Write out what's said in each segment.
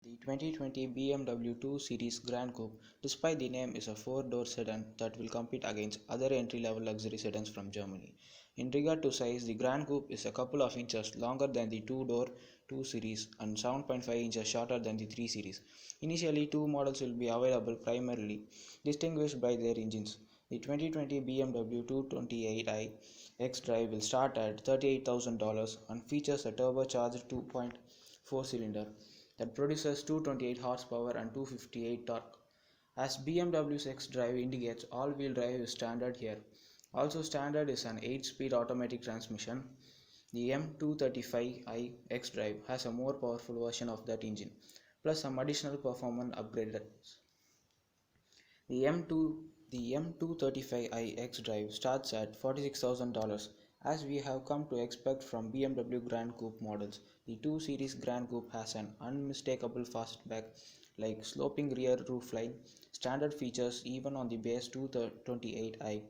The 2020 BMW 2 Series Grand Coupe, despite the name, is a four-door sedan that will compete against other entry-level luxury sedans from Germany. In regard to size, the Grand Coupe is a couple of inches longer than the two-door 2 Series and 7.5 inches shorter than the 3 Series. Initially, two models will be available, primarily distinguished by their engines. The 2020 BMW 228i xDrive will start at $38,000 and features a turbocharged 2.4 cylinder that produces 228 horsepower and 258 torque. As BMW's xDrive indicates, all-wheel drive is standard here. Also standard is an 8-speed automatic transmission. The M235i xDrive has a more powerful version of that engine, plus some additional performance upgrades. The M2 the M235i xDrive starts at $46,000. As we have come to expect from BMW Grand Coupe models, the 2 Series Grand Coupe has an unmistakable fastback like sloping rear roofline. Standard features even on the base 228i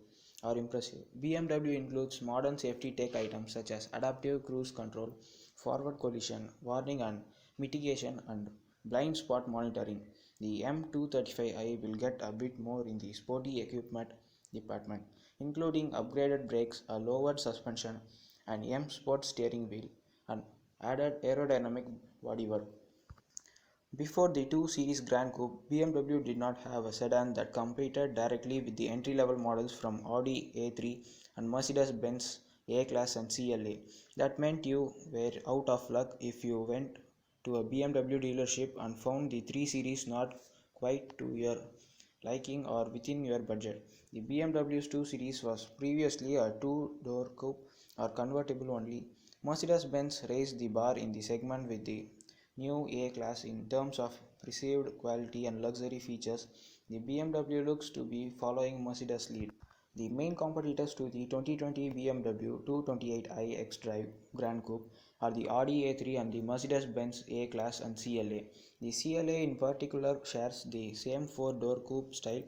are impressive. BMW includes modern safety tech items such as adaptive cruise control, forward collision warning and mitigation, and blind spot monitoring. The M235i will get a bit more in the sporty equipment department, including upgraded brakes, a lowered suspension, an M Sport steering wheel, and added aerodynamic bodywork. Before the 2 Series Grand Coupe, BMW did not have a sedan that competed directly with the entry-level models from Audi A3 and Mercedes-Benz A-Class and CLA. That meant you were out of luck if you went to a BMW dealership and found the 3 Series not quite to your liking or within your budget. The BMW's 2 Series was previously a two-door coupe or convertible only. Mercedes-Benz raised the bar in the segment with the new A-Class in terms of perceived quality and luxury features. The BMW looks to be following Mercedes' lead. The main competitors to the 2020 BMW 228i xDrive Grand Coupe are the Audi A3 and the Mercedes-Benz A-Class and CLA. The CLA in particular shares the same four-door coupe style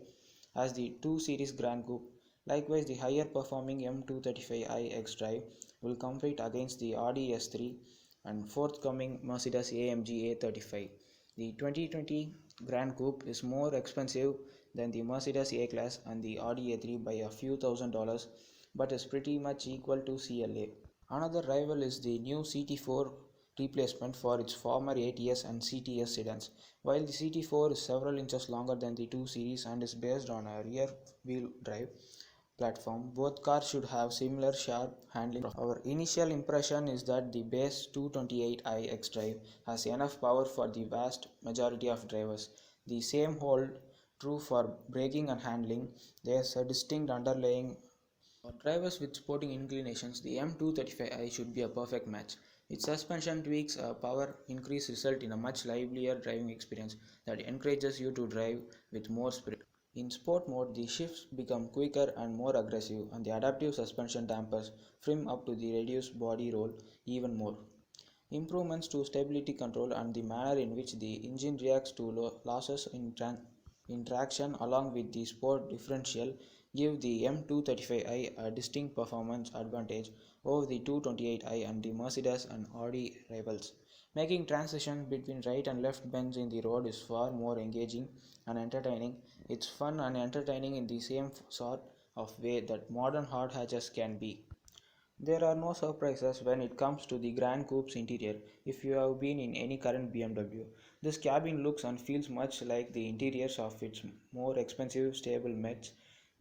as the 2 Series Grand Coupe. Likewise, the higher performing M235i xDrive will compete against the Audi S3 and forthcoming Mercedes AMG A35. The 2020 Grand Coupe is more expensive than the Mercedes A-Class and the Audi A3 by a few $1,000s, but is pretty much equal to CLA. Another rival is the new CT4 replacement for its former ATS and CTS sedans. While the CT4 is several inches longer than the 2 Series and is based on a rear-wheel drive platform, both cars should have similar sharp handling. Our initial impression is that the base 228i xDrive has enough power for the vast majority of drivers. The same hold true for braking and handling. There's a distinct underlying. For drivers with sporting inclinations, the M235i should be a perfect match. Its suspension tweaks a power increase result in a much livelier driving experience that encourages you to drive with more spirit. In sport mode, the shifts become quicker and more aggressive, and the adaptive suspension dampers trim up to the reduced body roll even more. Improvements to stability control and the manner in which the engine reacts to losses in traction along with the sport differential give the M235i a distinct performance advantage over the 228i and the Mercedes and Audi rivals. Making transition between right and left bends in the road is far more engaging and entertaining. It's fun and entertaining in the same sort of way that modern hard hatches can be. There are no surprises when it comes to the Grand Coupe's interior if you have been in any current BMW. This cabin looks and feels much like the interiors of its more expensive stable mates.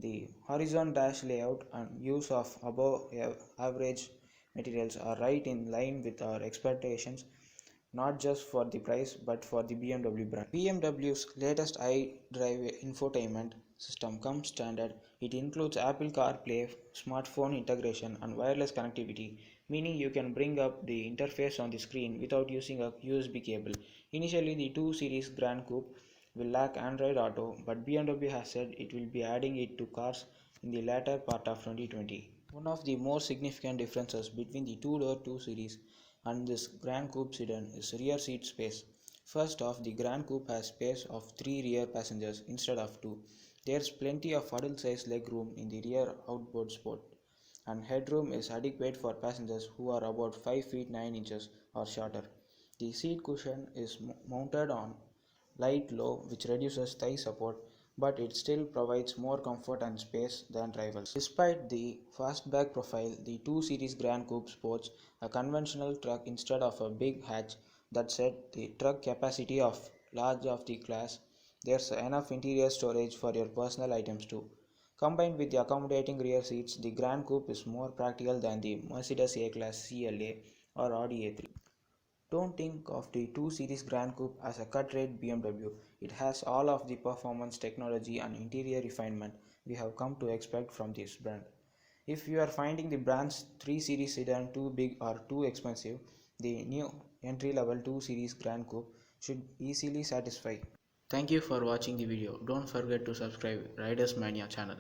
The horizon dash layout and use of above average materials are right in line with our expectations, not just for the price but for the BMW brand. BMW's latest iDrive infotainment system comes standard. It includes Apple CarPlay, smartphone integration, and wireless connectivity, meaning you can bring up the interface on the screen without using a USB cable. Initially, the 2 Series Grand Coupe will lack Android Auto, but BMW has said it will be adding it to cars in the latter part of 2020. One of the more significant differences between the two-door 2 Series and this Grand Coupe sedan is rear seat space. First off, the Grand Coupe has space of 3 rear passengers instead of 2. There's plenty of adult-sized leg room in the rear outboard sport, and headroom is adequate for passengers who are about 5 feet 9 inches or shorter. The seat cushion is mounted on light low which reduces thigh support, but it still provides more comfort and space than rivals. Despite the fastback profile, the 2 Series Grand Coupe sports a conventional truck instead of a big hatch. That said, the truck capacity of large of the class, there's enough interior storage for your personal items too. Combined with the accommodating rear seats, the Grand Coupe is more practical than the Mercedes A-Class CLA or Audi A3. Don't think of the 2 Series Grand Coupe as a cut-rate BMW. It has all of the performance, technology and interior refinement we have come to expect from this brand. If you are finding the brand's 3 Series sedan too big or too expensive, the new entry-level 2 Series Grand Coupe should easily satisfy. Thank you for watching the video. Don't forget to subscribe Riders Mania channel.